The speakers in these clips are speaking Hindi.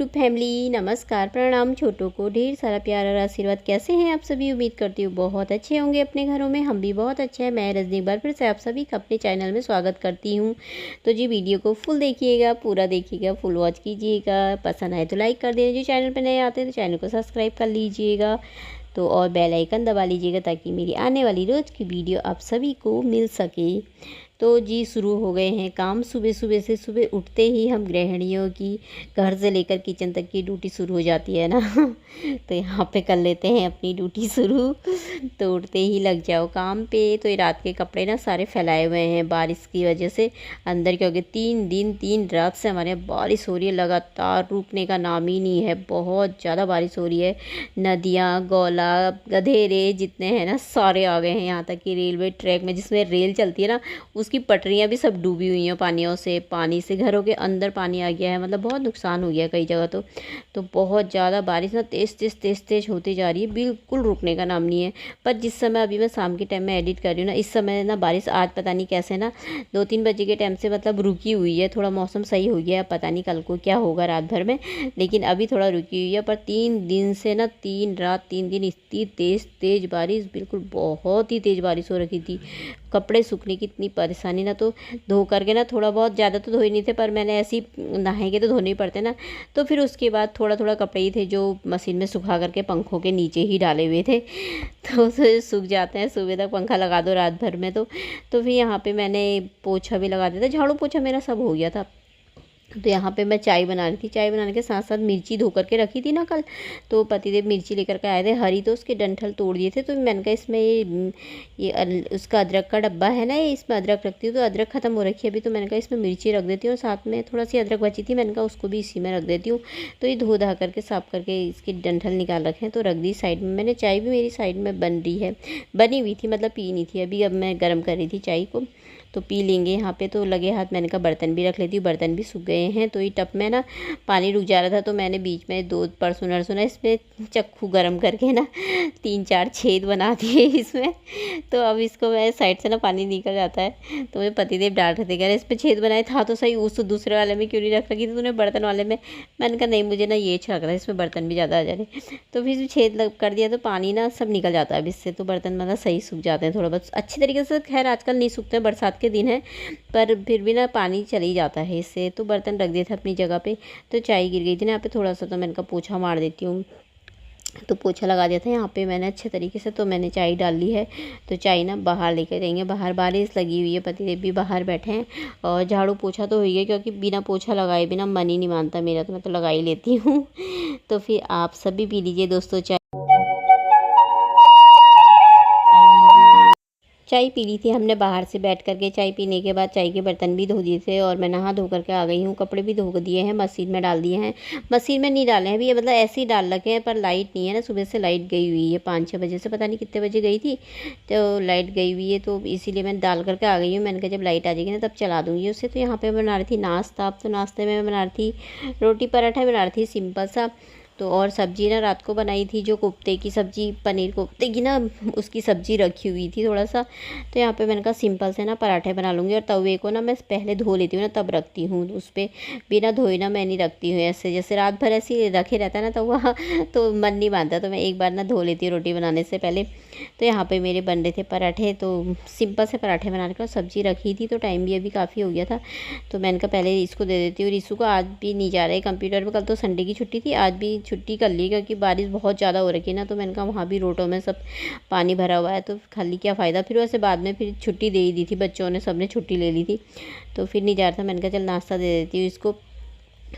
यूट्यूब फैमिली, नमस्कार, प्रणाम। छोटों को ढेर सारा प्यार और आशीर्वाद। कैसे हैं आप सभी? उम्मीद करती हूँ बहुत अच्छे होंगे अपने घरों में। हम भी बहुत अच्छे हैं। मैं रजनी एक बार फिर से आप सभी का अपने चैनल में स्वागत करती हूँ। तो जी वीडियो को फुल देखिएगा, पूरा देखिएगा, फुल वॉच कीजिएगा। पसंद आए तो लाइक कर देना। जो चैनल पर नए आते हैं तो चैनल को सब्सक्राइब कर लीजिएगा तो और बेल आइकन दबा लीजिएगा ताकि मेरी आने वाली रोज़ की वीडियो आप सभी को मिल सके। तो जी शुरू हो गए हैं काम। सुबह सुबह से सुबह उठते ही हम गृहिणियों की घर से लेकर किचन तक की ड्यूटी शुरू हो जाती है ना। तो यहाँ पे कर लेते हैं अपनी ड्यूटी शुरू। तो उठते ही लग जाओ काम पे। तो ये रात के कपड़े ना सारे फैलाए हुए हैं बारिश की वजह से अंदर, क्योंकि 3 रात से हमारे यहाँ बारिश हो रही है लगातार, रुकने का नाम ही नहीं है। बहुत ज़्यादा बारिश हो रही है। नदियाँ, गौला, गधेरे जितने हैं ना सारे आ गए हैं। यहाँ तक कि रेलवे ट्रैक में जिसमें रेल चलती है ना उसकी पटरियां भी सब डूबी हुई हैं पानी से घरों के अंदर पानी आ गया है। मतलब बहुत नुकसान हो गया कई जगह। तो बहुत ज़्यादा बारिश ना तेज़ होती जा रही है, बिल्कुल रुकने का नाम नहीं है। पर जिस समय अभी मैं शाम के टाइम में एडिट कर रही हूँ ना, इस समय ना बारिश आज पता नहीं कैसे ना 2-3 बजे के टाइम से मतलब रुकी हुई है। थोड़ा मौसम सही हो गया है, पता नहीं कल को क्या होगा रात भर में, लेकिन अभी थोड़ा रुकी हुई है। पर 3 दिन से ना 3 रात 3 दिन इतनी तेज़ बारिश, बिल्कुल बहुत ही तेज़ बारिश हो रखी थी। कपड़े सूखने की इतनी परेशानी ना, तो धो करके ना थोड़ा बहुत, ज़्यादा तो धोए नहीं थे पर मैंने ऐसे ही नहाएंगे तो धोने ही पड़ते ना। तो फिर उसके बाद थोड़ा कपड़े ही थे जो मशीन में सुखा करके पंखों के नीचे ही डाले हुए थे। तो सूख जाते हैं। सुबह तक पंखा लगा दो रात भर में। तो फिर यहाँ पे मैंने पोछा भी लगा दिया था। झाड़ू पोछा मेरा सब हो गया था। तो यहाँ पे मैं चाय बना रही थी। चाय बनाने के साथ साथ मिर्ची धो करके रखी थी ना कल। तो पतिदेव मिर्ची लेकर के आए थे हरी, तो उसके डंठल तोड़ दिए थे। तो मैंने कहा इसमें उसका अदरक का डब्बा है ना, ये इसमें अदरक रखती हूँ। तो अदरक ख़त्म हो रखी है अभी, तो मैंने कहा इसमें मिर्ची रख देती हूँ और साथ में थोड़ा सी अदरक बची थी, मैंने कहा उसको भी इसी में रख देती हूँ। तो ये धो धा करके साफ करके इसके डंठल निकाल रखे हैं तो रख दी साइड में मैंने। चाय भी मेरी साइड में बन रही है, बनी हुई थी मतलब पी नहीं थी अभी। अब मैं गर्म कर रही थी चाय को, तो पी लेंगे यहाँ पे। तो लगे हाथ मैंने कहा बर्तन भी रख लेती हूँ, बर्तन भी सूख गए हैं। तो ये टप में ना पानी रुक जा रहा था, तो मैंने बीच में 2 परसों नरसों ना इसमें चक्कू गरम करके ना 3-4 छेद बना दिए इसमें। तो अब इसको मैं साइड से ना पानी निकल जाता है तो मेरे पतिदेव डांट रहे थे, कह रहे इस पर छेद बनाए था तो सही, उस दूसरे वाले में क्यों नहीं रख रखी थी तूने बर्तन वाले में। मैंने कहा नहीं, मुझे ना ये अच्छा लग रहा है, इसमें बर्तन भी ज़्यादा आ जा रहे। तो फिर छेद कर दिया तो पानी ना सब निकल जाता है अब इससे, तो बर्तन मतलब सही सूख जाते हैं थोड़ा बहुत अच्छी तरीके से। खैर आजकल नहीं सूखते, बरसात के दिन है, पर फिर भी ना पानी चल ही जाता है इससे। तो बर्तन रख दिए थे अपनी जगह पे। तो चाय गिर गई थी ना यहाँ पे थोड़ा सा, तो मैंने कहा पोछा मार देती हूँ। तो पोछा लगा दिया था यहाँ पे मैंने अच्छे तरीके से। तो मैंने चाय डाल ली है। तो चाय ना बाहर लेकर जाएंगे। बाहर बारिश लगी हुई है, पतिदेव भी बाहर बैठे हैं और झाड़ू पोछा तो हुई है, क्योंकि बिना पोछा लगाए बिना मन ही नहीं मानता मेरा, तो मैं तो लगा ही लेती हूँ। तो फिर आप सभी पी लीजिए दोस्तों चाय। चाय पी ली थी हमने बाहर से बैठ करके। चाय पीने के बाद चाय के बर्तन भी धो दिए थे और मैं नहा धो करके आ गई हूँ। कपड़े भी धो दिए हैं, मशीन में डाल दिए हैं। मशीन में नहीं डाले हैं अभी, मतलब ऐसे ही डाल रखे हैं, पर लाइट नहीं है ना। सुबह से लाइट गई हुई है 5-6 बजे से, पता नहीं कितने बजे गई थी। तो लाइट गई हुई है तो इसीलिए मैं डाल करके आ गई हूँ। मैंने कहा जब लाइट आ जाएगी ना तब चला दूँगी उसे। तो यहाँ पर बना रही थी नाश्ता। अब तो नाश्ते में बना रही थी रोटी पराठा बना रही थी सिंपल सा। तो और सब्ज़ी ना रात को बनाई थी जो कोफ्ते की सब्ज़ी, पनीर कोफ्ते की ना उसकी सब्ज़ी रखी हुई थी थोड़ा सा। तो यहाँ पे मैंने कहा सिंपल से ना पराठे बना लूँगी। और तवे को ना मैं पहले धो लेती हूँ ना तब रखती हूँ उस पर, बिना धोए ना मैं नहीं रखती हूँ ऐसे। जैसे रात भर ऐसे रखे रहता है ना तो वह तो मन नहीं मानता, तो मैं एक बार ना धो लेती हूँ रोटी बनाने से पहले। तो यहाँ पे मेरे बन रहे थे पराठे, तो सिंपल से पराठे बनाने का सब्ज़ी रखी थी। तो टाइम भी अभी काफ़ी हो गया था, तो मैंने कहा पहले इसको दे देती हूँ। रिसू को आज भी नहीं जा रहा है कंप्यूटर में, कल तो संडे की छुट्टी थी, आज भी छुट्टी कर ली क्योंकि बारिश बहुत ज़्यादा हो रखी है ना। तो मैंने कहा वहाँ भी रोडों में सब पानी भरा हुआ है तो खाली क्या फ़ायदा। फिर वैसे बाद में फिर छुट्टी दे ही दी थी, बच्चों ने सबने छुट्टी ले ली थी। तो फिर नहीं जा रहा था, मैंने कहा चल नाश्ता दे देती हूँ इसको।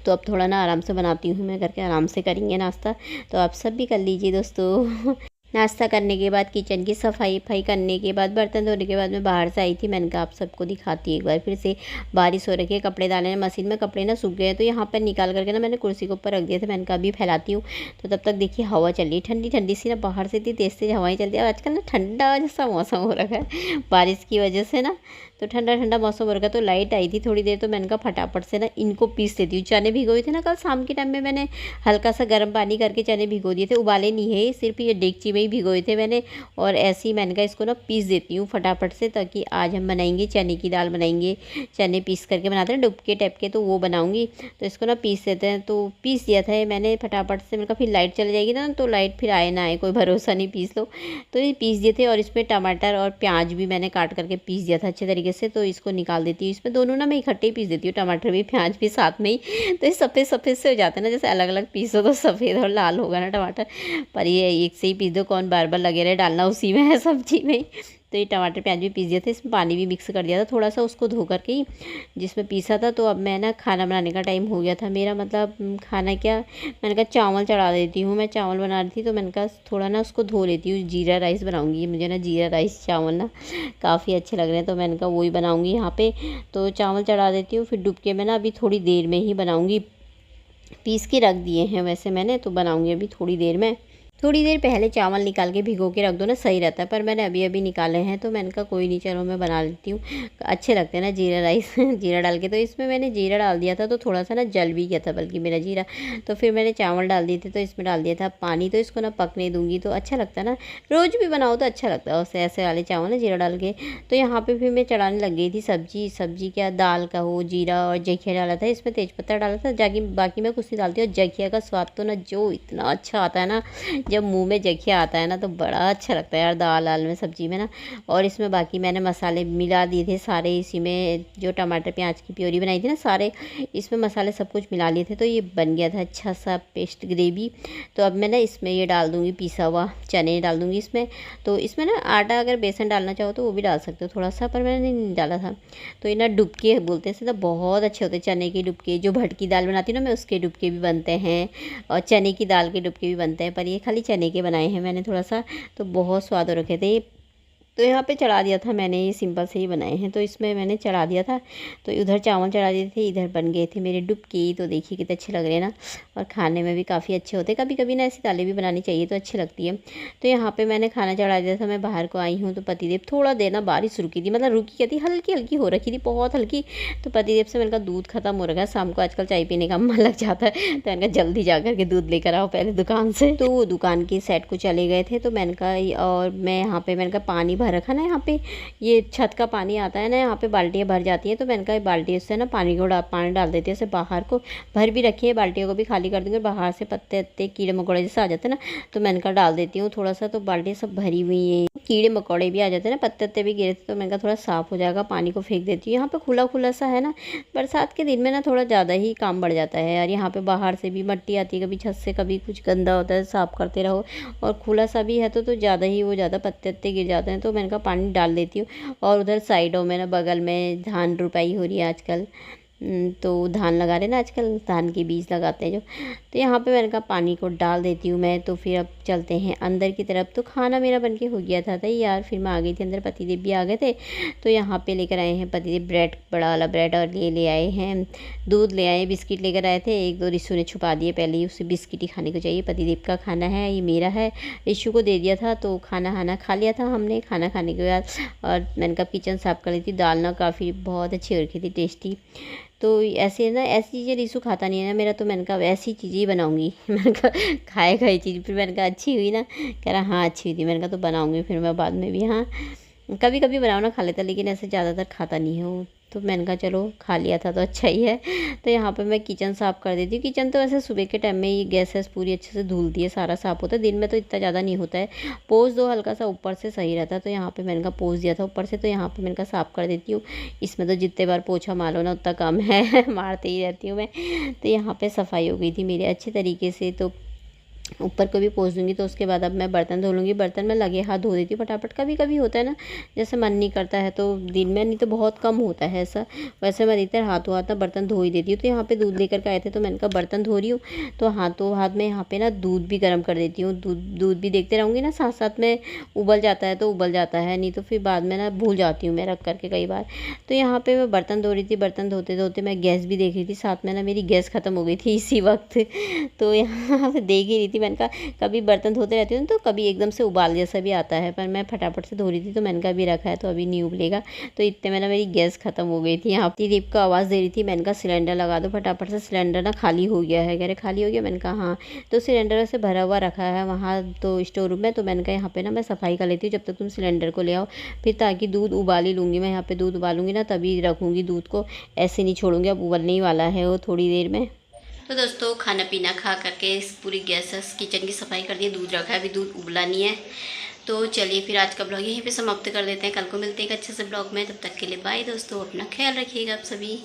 तो अब थोड़ा ना आराम से बनाती हूँ मैं, करके आराम से करेंगे नाश्ता। तो आप सब भी कर लीजिए दोस्तों। नाश्ता करने के बाद किचन की सफाई करने के बाद बर्तन धोने के बाद मैं बाहर से आई थी। मैंने कहा आप सबको दिखाती है एक बार फिर से। बारिश हो रखी है, कपड़े डालने मशीन में कपड़े ना सूख गए हैं, तो यहाँ पर निकाल करके ना मैंने कुर्सी के ऊपर रख दिए थे। मैंने कहा अभी फैलाती हूँ। तो तब तक देखिए हवा चल रही है ठंडी ठंडी सी ना, बाहर से इतनी तेज़ हवाएं चलती है। आजकल ना ठंडा जैसा मौसम हो रखा है बारिश की वजह से ना, तो ठंडा ठंडा मौसम हो रखा। तो लाइट आई थी थोड़ी देर, तो मैंने कहा फटाफट से ना इनको पीस देती हूँ। चने भिगोए थे ना कल शाम के टाइम में, मैंने हल्का सा गर्म पानी करके चने भिगो दिए थे, उबाले नहीं है, सिर्फ ये डेगची में ही भिगोए थे मैंने, और ऐसे ही मैंने कहा इसको ना पीस देती हूँ फटाफट से, ताकि आज हम बनाएंगे चने की दाल बनाएंगे। चने पीस करके बनाते हैं डुबके टाइप के, तो वो बनाऊँगी। तो इसको ना पीस देते हैं। तो पीस दिया था मैंने फटाफट से। मैंने कहा फिर लाइट चली जाएगी ना, तो लाइट फिर आए ना आए, कोई भरोसा नहीं, पीस लो। तो ये पीस दिए थे, और इसमें टमाटर और प्याज भी मैंने काट करके पीस दिया था अच्छे तरीके से। तो इसको निकाल देती हूँ। इसमें दोनों ना मैं इकट्ठे ही पीस देती हूँ, टमाटर भी प्याज भी साथ में ही। तो ये सफ़ेद सफ़ेद से हो जाते हैं ना, जैसे अलग अलग पीसो तो सफ़ेद और लाल होगा ना टमाटर, पर ये एक से ही पीस दो, कौन बार बार लगे रहे डालना उसी में है सब्जी में। तो ये टमाटर प्याज भी पीस दिया था, इसमें पानी भी मिक्स कर दिया था थोड़ा सा उसको धो करके ही, जिसमें पीसा था। तो अब मैं ना खाना बनाने का टाइम हो गया था मेरा, मतलब खाना क्या, मैंने कहा चावल चढ़ा देती हूँ। मैं चावल बना रही थी, तो मैंने कहा थोड़ा ना उसको धो लेती हूँ। जीरा राइस बनाऊँगी, मुझे ना जीरा राइस चावल ना काफ़ी अच्छे लग रहे हैं, तो मैंने कहा वही बनाऊँगी यहाँ पे। तो चावल चढ़ा देती हूँ, फिर डुबके में ना अभी थोड़ी देर में ही बनाऊँगी। पीस के रख दिए हैं वैसे मैंने, तो बनाऊँगी अभी थोड़ी देर में। थोड़ी देर पहले चावल निकाल के भिगो के रख दो ना, सही रहता है, पर मैंने अभी अभी निकाले हैं, तो मैंने कहा कोई नहीं, चलो मैं बना लेती हूँ। अच्छे लगते हैं ना जीरा राइस जीरा डाल के। तो इसमें मैंने जीरा डाल दिया था, तो थोड़ा सा ना जल भी गया था बल्कि मेरा जीरा। तो फिर मैंने चावल डाल दिए थे, तो इसमें डाल दिया था पानी। तो इसको ना पकने दूँगी, तो अच्छा लगता है ना, रोज़ भी बनाओ तो अच्छा लगता है उससे, ऐसे वाले चावल ना जीरा डाल के। तो यहाँ पर फिर मैं चढ़ाने लग गई थी सब्जी क्या दाल का हो, जीरा और जखिया डाला था, इसमें तेज़पत्ता डाला था, जाकि बाकी मैं कुछ नहीं डालती। और जखिया का स्वाद तो ना जो इतना अच्छा आता है ना, जब मुंह में जखिया आता है ना, तो बड़ा अच्छा लगता है यार दाल आल में सब्जी में ना। और इसमें बाकी मैंने मसाले मिला दिए थे सारे, इसी में जो टमाटर प्याज की प्योरी बनाई थी ना, सारे इसमें मसाले सब कुछ मिला लिए थे। तो ये बन गया था अच्छा सा पेस्ट ग्रेवी। तो अब मैं ना इसमें ये डाल दूँगी, पिसा हुआ चने डाल दूँगी इसमें। तो इसमें ना आटा अगर बेसन डालना चाहो तो वो भी डाल सकते हो थोड़ा सा, पर मैंने नहीं डाला था। तो ये ना डुबके बोलते हैं तो बहुत अच्छे होते हैं चने के डुबके। जो भटकी दाल बनाती हूँ ना मैं, उसके डुबके भी बनते हैं, और चने की दाल के डुबके भी बनते हैं, पर ये खाली चने के बनाए हैं मैंने थोड़ा सा, तो बहुत स्वाद हो रखे थे। तो यहाँ पे चढ़ा दिया था मैंने, ये सिंपल से ही बनाए हैं, तो इसमें मैंने चढ़ा दिया था। तो उधर चावल चढ़ा दिए थे, इधर बन गए थे मेरे डुबके। तो देखिए कितने अच्छे लग रहे हैं ना, और खाने में भी काफ़ी अच्छे होते हैं। कभी कभी ना ऐसी दालें भी बनानी चाहिए, तो अच्छी लगती है। तो यहाँ पे मैंने खाना चढ़ा दिया था, मैं बाहर को आई हूँ। तो पतिदेव थोड़ा देर ना बारिश रुकी थी, मतलब रुकी क्या थी, हल्की हल्की हो रखी थी, बहुत हल्की। तो पतिदेव से मैंने कहा दूध खत्म हो रखा है, शाम को आजकल चाय पीने का मन लग जाता है, तो मैंने कहा जल्दी जा करके दूध लेकर आओ पहले दुकान से। तो वो दुकान की सेट को चले गए थे, तो मैंने कहा, और मैं यहाँ पे मैंने कहा पानी भर रखा ना, यहाँ पे ये छत का पानी आता है ना, यहाँ पे बाल्टियाँ भर जाती हैं। तो मैंने कहा बाल्टी से ना पानी डाल देते हैं, ऐसे बाहर को भर भी रखी है, बाल्टियों को भी खाली कर दूँगी। बाहर से पत्ते अत्ते कीड़े मकोड़े जैसे आ जाते हैं ना, तो मैंने कहा डाल देती हूँ थोड़ा सा। तो बाल्टी सब भरी हुई है, कीड़े मकोड़े भी आ जाते हैं ना, पत्ते अत्ते भी गिरे थे, तो मैंने कहा थोड़ा साफ़ हो जाएगा, पानी को फेंक देती हूँ। यहाँ पे खुला खुला सा है ना, बरसात के दिन में ना थोड़ा ज़्यादा ही काम बढ़ जाता है यार। यहाँ पे बाहर से भी मट्टी आती है, कभी छत से, कभी कुछ गंदा होता है, साफ़ करते रहो। और खुला सा भी है, तो ज़्यादा ही वो ज़्यादा पत्ते अत्ते गिर जाते हैं, तो मैंने कहा पानी डाल देती हूँ। और उधर साइडों में ना बगल में धान रुपाई हो रही है आजकल, तो धान लगा रहे ना आजकल, धान के बीज लगाते हैं जो। तो यहाँ पे मैंने कहा पानी को डाल देती हूँ मैं। तो फिर अब चलते हैं अंदर की तरफ। तो खाना मेरा बनके हो गया था यार, फिर मैं आ गई थी अंदर, पतिदेव भी आ गए थे। तो यहाँ पे लेकर आए हैं पतिदेव ब्रेड, बड़ा वाला ब्रेड, और ये ले आए हैं दूध, ले आए बिस्किट लेकर आए थे। एक दो रिशु ने छुपा दिए पहले ही, उसे बिस्किट ही खाने को चाहिए। पतिदेव का खाना है, ये मेरा है, रिशु को दे दिया था। तो खाना खा लिया था हमने खाना खाने के बाद। और मैंने कहा किचन साफ़ कर ली थी, दाल ना काफ़ी बहुत अच्छी हो रखी थी, टेस्टी। तो ऐसे ना, ऐसी चीज़ें रिशु खाता नहीं है ना मेरा, तो मैंने कहा ऐसी चीज़ें ही बनाऊंगी मैंने कहा खाएगा ये चीज़। फिर मैंने कहा अच्छी हुई ना, कह रहा हाँ अच्छी हुई थी। मैंने कहा तो बनाऊंगी फिर मैं बाद में भी। हाँ कभी कभी बनाओ ना खा लेता, लेकिन ऐसे ज़्यादातर खाता नहीं है वो। तो मैंने कहा चलो खा लिया था तो अच्छा ही है। तो यहाँ पे मैं किचन साफ़ कर देती हूँ। किचन तो वैसे सुबह के टाइम में ही गैस वैस पूरी अच्छे से धुलती है, सारा साफ़ होता है। दिन में तो इतना ज़्यादा नहीं होता है, पोंछ दो हल्का सा ऊपर से सही रहता है। तो यहाँ पे मैंने कहा पोंछ दिया था ऊपर से, तो यहाँ पे मैंने कहा साफ़ कर देती हूँ। इसमें तो जितने बार पोछा मारो ना उतना कम है मारते ही रहती हूँ मैं। तो यहाँ पर सफाई हो गई थी मेरी अच्छे तरीके से। तो ऊपर को भी पोंछ दूँगी। तो उसके बाद अब मैं बर्तन धो लूँगी। बर्तन में लगे हाथ धो देती हूँ फटाफट। कभी कभी होता है ना, जैसे मन नहीं करता है तो दिन में, नहीं तो बहुत कम होता है ऐसा। वैसे मैं अधिकतर हाथों हाथ ना बर्तन धो ही देती हूँ। तो यहाँ पे दूध लेकर के आए थे, तो मैंने कहा बर्तन धो रही हूँ तो हाथों हाथ में यहाँ पे ना दूध भी गर्म कर देती हूँ। दूध भी देखते रहूँगी ना, साथ साथ में उबल जाता है तो उबल जाता है, नहीं तो फिर बाद में ना भूल जाती हूँ मैं रख करके कई बार। तो यहाँ पे मैं बर्तन धो रही थी, बर्तन धोते धोते मैं गैस भी देख रही थी, साथ में ना मेरी गैस ख़त्म हो गई थी इसी वक्त। तो यहाँ पे देख ही रही थी मैंने कहा कभी बर्तन धोते रहती हूँ तो कभी एकदम से उबाल जैसा भी आता है, पर मैं फटाफट से धो रही थी तो मैंने कहा अभी रखा है तो अभी नहीं उबलेगा। तो इतने में ना मेरी गैस ख़त्म हो गई थी। यहाँ पे दीप को आवाज़ दे रही थी, मैंने कहा सिलेंडर लगा दो फटाफट से, सिलेंडर ना खाली हो गया है। कह रहे खाली हो गया, मैंने कहा हाँ। तो सिलेंडर से भरा हुआ रखा है वहाँ तो स्टोर रूम में, तो मैंने कहा यहाँ पे ना मैं सफाई कर लेती हूँ जब तक तुम सिलेंडर को ले आओ, फिर ताकि दूध उबाल ही लूँगी मैं। यहाँ पे दूध उबालूँगी ना तभी रखूँगी दूध को, ऐसे नहीं छोड़ूँगी। अब उबलने ही वाला है वो थोड़ी देर में। तो दोस्तों खाना पीना खा करके पूरी गैस किचन की सफाई कर दी, दूध रखा है, अभी दूध उबला नहीं है। तो चलिए फिर आज का ब्लॉग यहीं पे समाप्त कर देते हैं, कल को मिलते हैं एक अच्छे से ब्लॉग में। तब तक के लिए बाय दोस्तों, अपना ख्याल रखिएगा आप सभी।